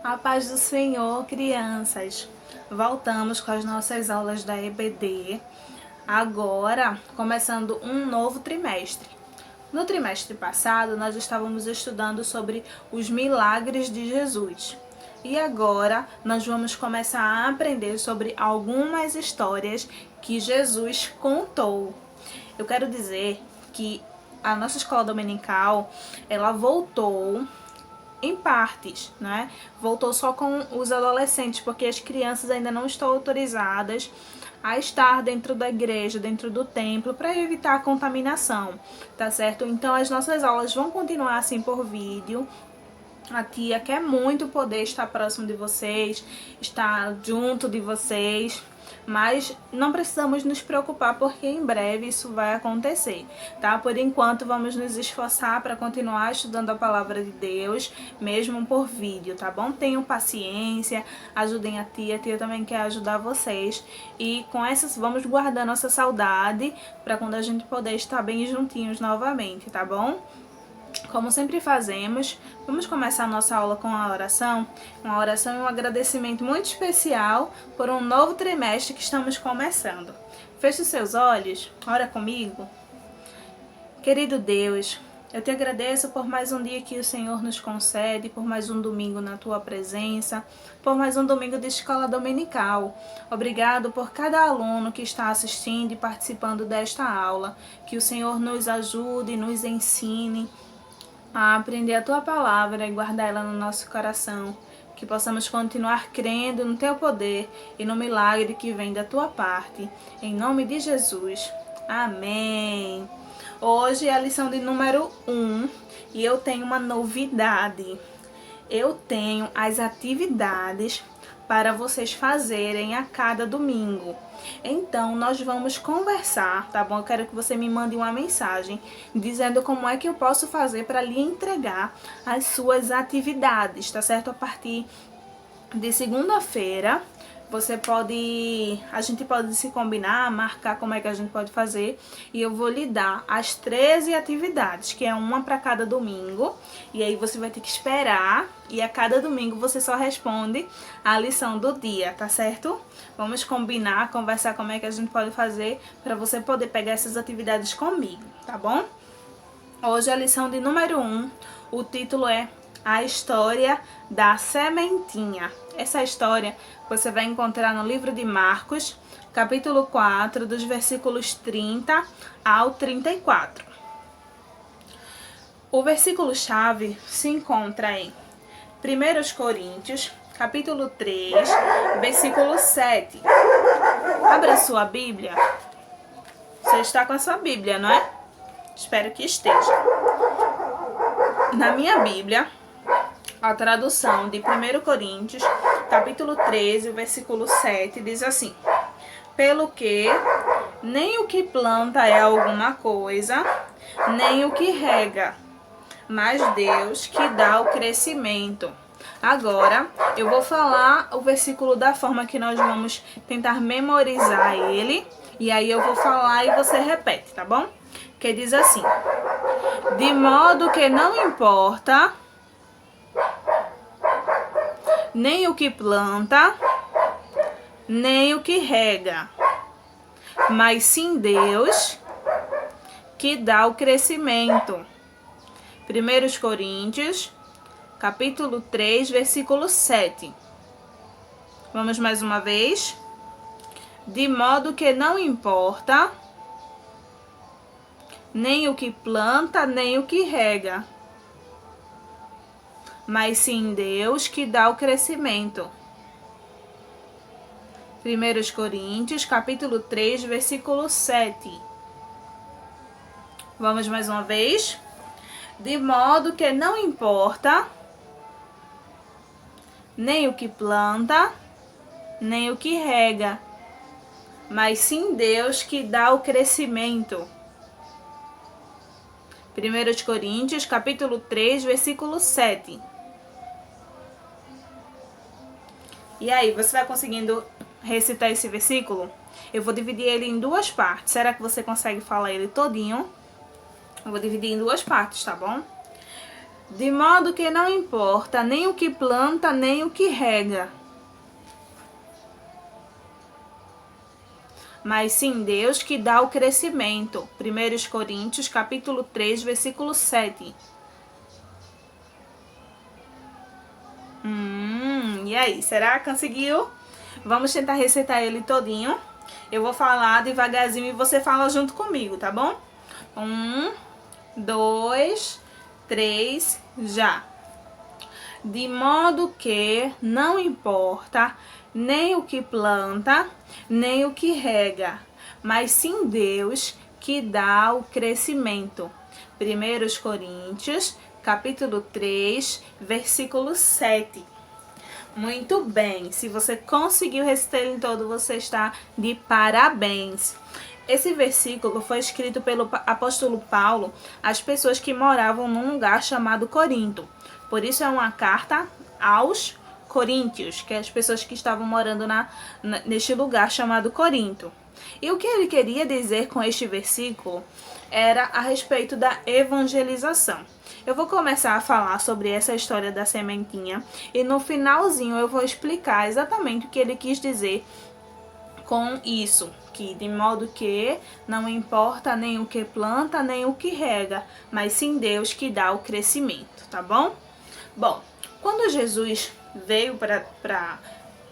A paz do Senhor, crianças. Voltamos com as nossas aulas da EBD, agora começando um novo trimestre. No trimestre passado, nós estávamos estudando sobre os milagres de Jesus. E agora nós vamos começar a aprender sobre algumas histórias que Jesus contou. Eu quero dizer que a nossa escola dominical, ela voltou em partes, né? Voltou só com os adolescentes, porque as crianças ainda não estão autorizadas a estar dentro da igreja, dentro do templo, para evitar a contaminação, tá certo? Então as nossas aulas vão continuar assim por vídeo. A tia quer muito poder estar próximo de vocês, estar junto de vocês, mas não precisamos nos preocupar porque em breve isso vai acontecer, tá? Por enquanto vamos nos esforçar para continuar estudando a palavra de Deus, mesmo por vídeo, tá bom? Tenham paciência, ajudem a tia também quer ajudar vocês e com essas vamos guardar nossa saudade para quando a gente poder estar bem juntinhos novamente, tá bom? Como sempre fazemos, vamos começar a nossa aula com uma oração e um agradecimento muito especial por um novo trimestre que estamos começando. Feche os seus olhos, ora comigo. Querido Deus, eu te agradeço por mais um dia que o Senhor nos concede, por mais um domingo na tua presença, por mais um domingo de escola dominical. Obrigado por cada aluno que está assistindo e participando desta aula. Que o Senhor nos ajude, nos ensine a aprender a tua palavra e guardar ela no nosso coração, que possamos continuar crendo no teu poder e no milagre que vem da tua parte. Em nome de Jesus. Amém. Hoje é a lição de número 1 e eu tenho uma novidade. Eu tenho as atividades para vocês fazerem a cada domingo. Então, nós vamos conversar, tá bom? Eu quero que você me mande uma mensagem dizendo como é que eu posso fazer para lhe entregar as suas atividades, tá certo? A partir de segunda-feira, a gente pode se combinar, marcar como é que a gente pode fazer e eu vou lhe dar as 13 atividades, que é uma para cada domingo, e aí você vai ter que esperar e a cada domingo você só responde a lição do dia, tá certo? Vamos combinar, conversar como é que a gente pode fazer para você poder pegar essas atividades comigo, tá bom? Hoje a lição de número 1, o título é A História da Sementinha. Essa história você vai encontrar no livro de Marcos, capítulo 4, dos versículos 30 ao 34. O versículo-chave se encontra em 1 Coríntios, capítulo 3, versículo 7. Abra sua Bíblia. Você está com a sua Bíblia, não é? Espero que esteja. Na minha Bíblia, a tradução de 1 Coríntios, capítulo 13, versículo 7, diz assim: Pelo que nem o que planta é alguma coisa, nem o que rega, mas Deus que dá o crescimento. Agora, eu vou falar o versículo da forma que nós vamos tentar memorizar ele, e aí eu vou falar e você repete, tá bom? Que diz assim: de modo que não importa nem o que planta, nem o que rega, mas sim Deus que dá o crescimento. 1 Coríntios, capítulo 3, versículo 7. Vamos mais uma vez. De modo que não importa nem o que planta, nem o que rega, mas sim Deus que dá o crescimento. 1 Coríntios, capítulo 3, versículo 7. Vamos mais uma vez. De modo que não importa nem o que planta, nem o que rega, mas sim Deus que dá o crescimento. 1 Coríntios, capítulo 3, versículo 7. E aí, você vai conseguindo recitar esse versículo? Eu vou dividir ele em duas partes. Será que você consegue falar ele todinho? Eu vou dividir em duas partes, tá bom? De modo que não importa nem o que planta, nem o que rega, mas sim Deus que dá o crescimento. 1 Coríntios, capítulo 3, versículo 7. E aí, será que conseguiu? Vamos tentar recitar ele todinho. Eu vou falar devagarzinho e você fala junto comigo, tá bom? 1, 2, 3, já. De modo que não importa nem o que planta, nem o que rega, mas sim Deus que dá o crescimento. 1 Coríntios, capítulo 3, versículo 7. Muito bem, se você conseguiu recitar ele todo, você está de parabéns. Esse versículo foi escrito pelo apóstolo Paulo às pessoas que moravam num lugar chamado Corinto. Por isso é uma carta aos coríntios, que é as pessoas que estavam morando neste lugar chamado Corinto. E o que ele queria dizer com este versículo era a respeito da evangelização. Eu vou começar a falar sobre essa história da sementinha e no finalzinho eu vou explicar exatamente o que ele quis dizer com isso, que de modo que não importa nem o que planta, nem o que rega, mas sim Deus que dá o crescimento, tá bom? Bom, quando Jesus veio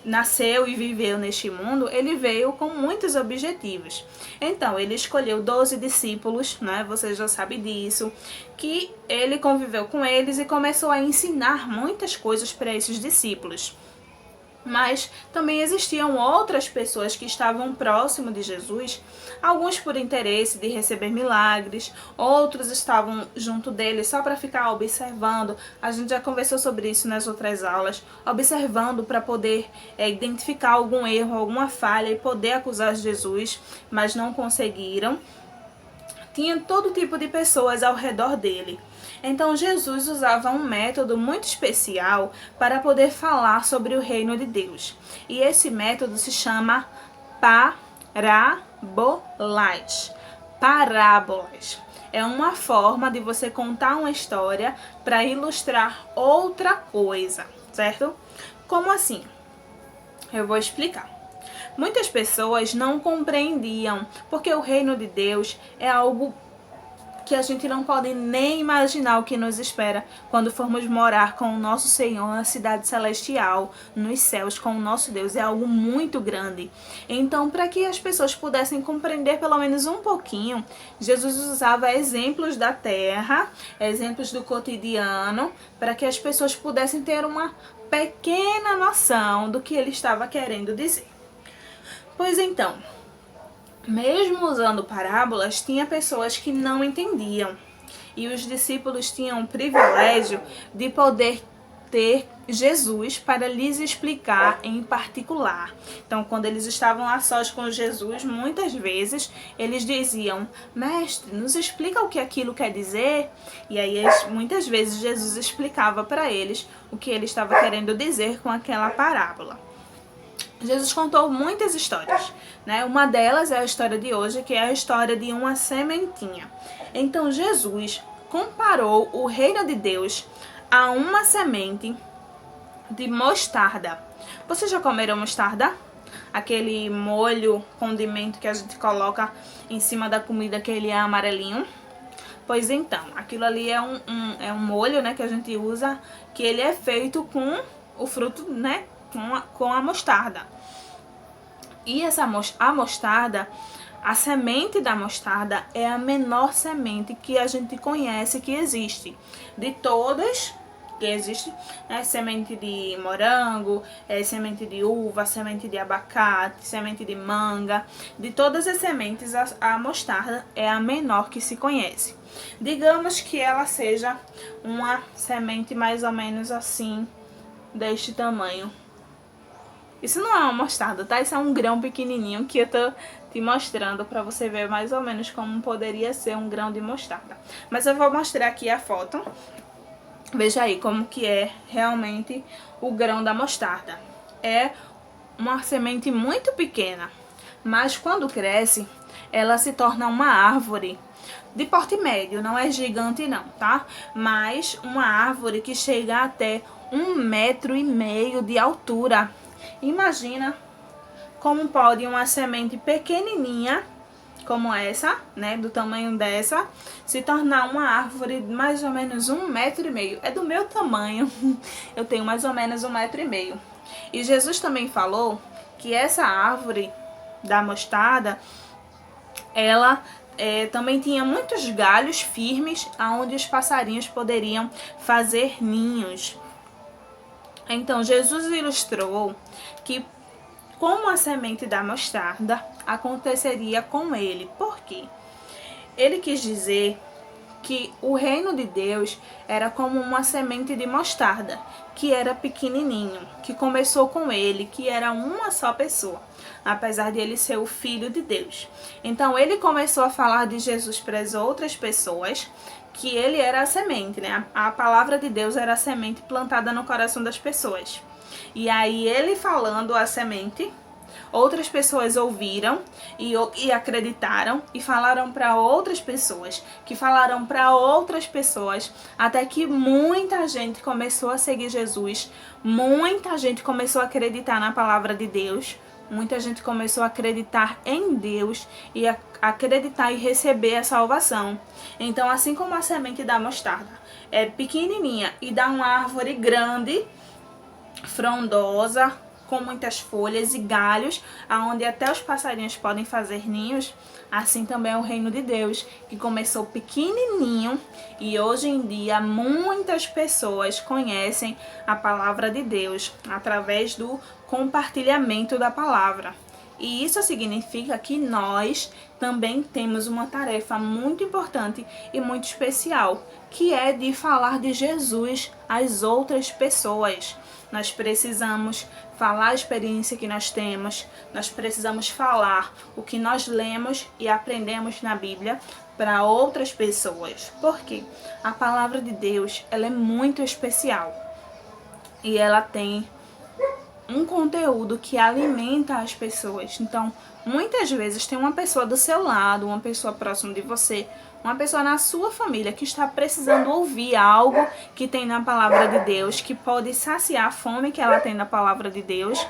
nasceu e viveu neste mundo, ele veio com muitos objetivos. Então, ele escolheu 12 discípulos, né? Você já sabe disso, que ele conviveu com eles e começou a ensinar muitas coisas para esses discípulos. Mas também existiam outras pessoas que estavam próximo de Jesus, alguns por interesse de receber milagres, outros estavam junto dele só para ficar observando. A gente já conversou sobre isso nas outras aulas, observando para poder identificar algum erro, alguma falha e poder acusar Jesus, mas não conseguiram. Tinha todo tipo de pessoas ao redor dele. Então Jesus usava um método muito especial para poder falar sobre o reino de Deus. E esse método se chama parábolas. Parábolas. É uma forma de você contar uma história para ilustrar outra coisa, certo? Como assim? Eu vou explicar. Muitas pessoas não compreendiam, porque o reino de Deus é algo que a gente não pode nem imaginar o que nos espera quando formos morar com o nosso Senhor na cidade celestial, nos céus, com o nosso Deus. É algo muito grande. Então, para que as pessoas pudessem compreender pelo menos um pouquinho, Jesus usava exemplos da terra, exemplos do cotidiano, para que as pessoas pudessem ter uma pequena noção do que ele estava querendo dizer. Pois então, mesmo usando parábolas, tinha pessoas que não entendiam. E os discípulos tinham o privilégio de poder ter Jesus para lhes explicar em particular. Então, quando eles estavam a sós com Jesus, muitas vezes eles diziam: mestre, nos explica o que aquilo quer dizer? E aí, muitas vezes, Jesus explicava para eles o que ele estava querendo dizer com aquela parábola. Jesus contou muitas histórias, né? Uma delas é a história de hoje, que é a história de uma sementinha. Então Jesus comparou o reino de Deus a uma semente de mostarda. Vocês já comeram mostarda? Aquele molho, condimento que a gente coloca em cima da comida, que ele é amarelinho. Pois então, aquilo ali é um molho, né, que a gente usa, que ele é feito com o fruto, né, com a mostarda. E a mostarda, a semente da mostarda é a menor semente que a gente conhece que existe. De todas que existem, né? Semente de morango, semente de uva, semente de abacate, semente de manga. De todas as sementes, a mostarda é a menor que se conhece. Digamos que ela seja uma semente mais ou menos assim, deste tamanho. Isso não é uma mostarda, tá? Isso é um grão pequenininho que eu tô te mostrando pra você ver mais ou menos como poderia ser um grão de mostarda. Mas eu vou mostrar aqui a foto. Veja aí como que é realmente o grão da mostarda. É uma semente muito pequena, mas quando cresce, ela se torna uma árvore. de porte médio, não é gigante não, tá? Mas uma árvore que chega até 1,5 metro de altura. Imagina como pode uma semente pequenininha, como essa, né, do tamanho dessa, se tornar uma árvore de mais ou menos 1,5 metro. É do meu tamanho, eu tenho mais ou menos 1,5 metro. E Jesus também falou que essa árvore da mostarda, ela também tinha muitos galhos firmes, onde os passarinhos poderiam fazer ninhos. Então, Jesus ilustrou que, como a semente da mostarda, aconteceria com ele. Por quê? Ele quis dizer que o reino de Deus era como uma semente de mostarda, que era pequenininho, que começou com ele, que era uma só pessoa, apesar de ele ser o Filho de Deus. Então ele começou a falar de Jesus para as outras pessoas, que ele era a semente, né? A palavra de Deus era a semente plantada no coração das pessoas. E aí ele falando a semente, outras pessoas ouviram e acreditaram e falaram para outras pessoas, que falaram para outras pessoas, até que muita gente começou a seguir Jesus, muita gente começou a acreditar na palavra de Deus, muita gente começou a acreditar em Deus e a acreditar e receber a salvação. Então, assim como a semente da mostarda é pequenininha e dá uma árvore grande, frondosa, com muitas folhas e galhos, aonde até os passarinhos podem fazer ninhos, assim também é o reino de Deus, que começou pequenininho e hoje em dia muitas pessoas conhecem a palavra de Deus através do compartilhamento da palavra. E isso significa que nós também temos uma tarefa muito importante e muito especial, que é de falar de Jesus às outras pessoas. Nós precisamos falar a experiência que nós temos, nós precisamos falar o que nós lemos e aprendemos na Bíblia para outras pessoas. Porque a palavra de Deus, ela é muito especial e ela tem um conteúdo que alimenta as pessoas. Então, muitas vezes tem uma pessoa do seu lado, uma pessoa próxima de você, uma pessoa na sua família que está precisando ouvir algo que tem na palavra de Deus, que pode saciar a fome que ela tem na palavra de Deus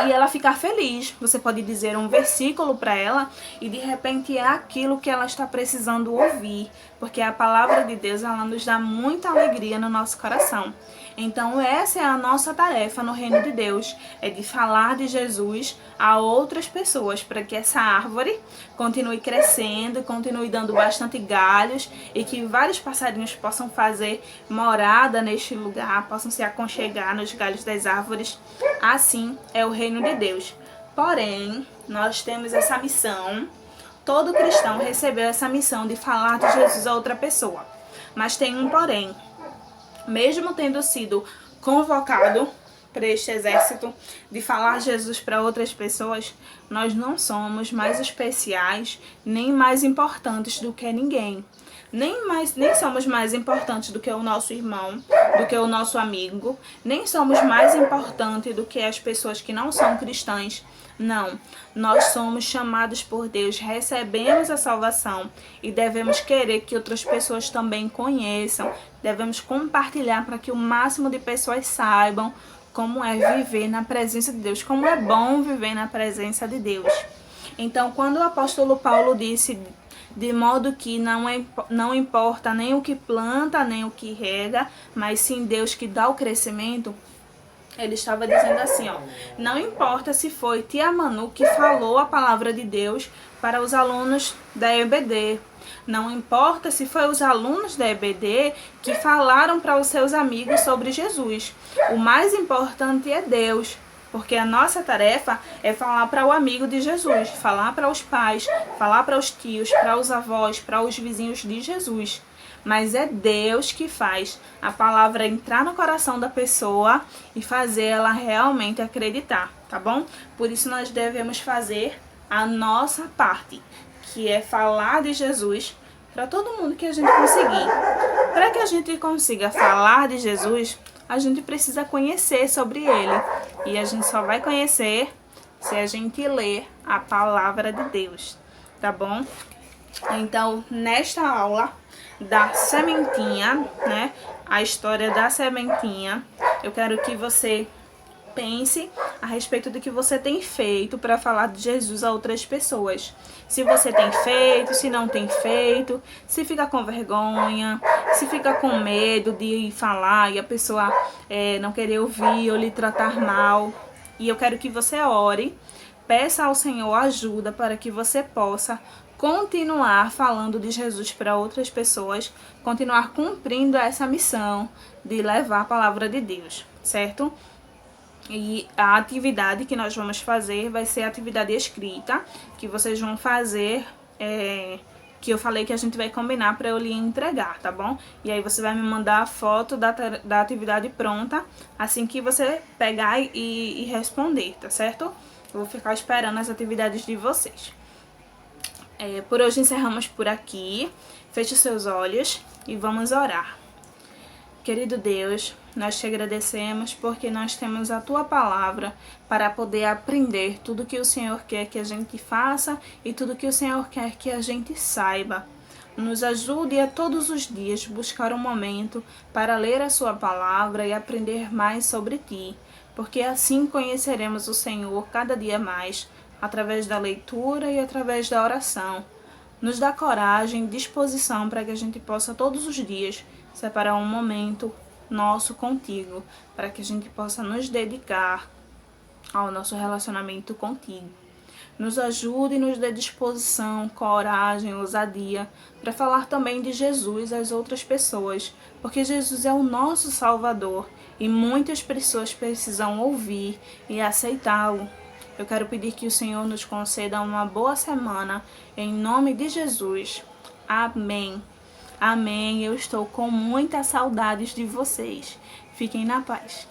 e ela ficar feliz. Você pode dizer um versículo para ela e de repente é aquilo que ela está precisando ouvir, porque a palavra de Deus, ela nos dá muita alegria no nosso coração. Então essa é a nossa tarefa no reino de Deus, é de falar de Jesus a outras pessoas, para que essa árvore continue crescendo, continue dando bastante galhos e que vários passarinhos possam fazer morada neste lugar, possam se aconchegar nos galhos das árvores. Assim é o reino de Deus. Porém, nós temos essa missão, todo cristão recebeu essa missão de falar de Jesus a outra pessoa. Mas tem um porém. Mesmo tendo sido convocado para este exército de falar Jesus para outras pessoas, nós não somos mais especiais nem mais importantes do que ninguém. Nem somos mais importantes do que o nosso irmão, do que o nosso amigo, nem somos mais importantes do que as pessoas que não são cristãs. Não, nós somos chamados por Deus, recebemos a salvação e devemos querer que outras pessoas também conheçam, devemos compartilhar para que o máximo de pessoas saibam como é viver na presença de Deus, como é bom viver na presença de Deus. Então, quando o apóstolo Paulo disse, de modo que não importa nem o que planta, nem o que rega, mas sim Deus que dá o crescimento, ele estava dizendo assim, ó, não importa se foi Tia Manu que falou a palavra de Deus para os alunos da EBD, não importa se foi os alunos da EBD que falaram para os seus amigos sobre Jesus, o mais importante é Deus, porque a nossa tarefa é falar para o amigo de Jesus, falar para os pais, falar para os tios, para os avós, para os vizinhos de Jesus. Mas é Deus que faz a palavra entrar no coração da pessoa e fazer ela realmente acreditar, tá bom? Por isso nós devemos fazer a nossa parte, que é falar de Jesus para todo mundo que a gente conseguir. Para que a gente consiga falar de Jesus, a gente precisa conhecer sobre ele. E a gente só vai conhecer se a gente ler a palavra de Deus, tá bom? Então, nesta aula da sementinha, né, a história da sementinha, eu quero que você pense a respeito do que você tem feito para falar de Jesus a outras pessoas. Se você tem feito, se não tem feito, se fica com vergonha, se fica com medo de falar e a pessoa não querer ouvir ou lhe tratar mal. E eu quero que você ore, peça ao Senhor ajuda para que você possa continuar falando de Jesus para outras pessoas, continuar cumprindo essa missão de levar a palavra de Deus, certo? E a atividade que nós vamos fazer vai ser a atividade escrita, que vocês vão fazer, que eu falei que a gente vai combinar para eu lhe entregar, tá bom? E aí você vai me mandar a foto da atividade pronta, assim que você pegar e responder, tá certo? Eu vou ficar esperando as atividades de vocês. Por hoje encerramos por aqui. Feche os seus olhos e vamos orar. Querido Deus, nós te agradecemos porque nós temos a Tua palavra para poder aprender tudo que o Senhor quer que a gente faça e tudo que o Senhor quer que a gente saiba. Nos ajude a todos os dias buscar um momento para ler a Sua palavra e aprender mais sobre Ti, porque assim conheceremos o Senhor cada dia mais, através da leitura e através da oração. Nos dá coragem e disposição para que a gente possa todos os dias separar um momento nosso contigo, para que a gente possa nos dedicar ao nosso relacionamento contigo. Nos ajude e nos dê disposição, coragem, ousadia para falar também de Jesus às outras pessoas, porque Jesus é o nosso Salvador e muitas pessoas precisam ouvir e aceitá-lo. Eu quero pedir que o Senhor nos conceda uma boa semana, em nome de Jesus. Amém. Amém. Eu estou com muitas saudades de vocês. Fiquem na paz.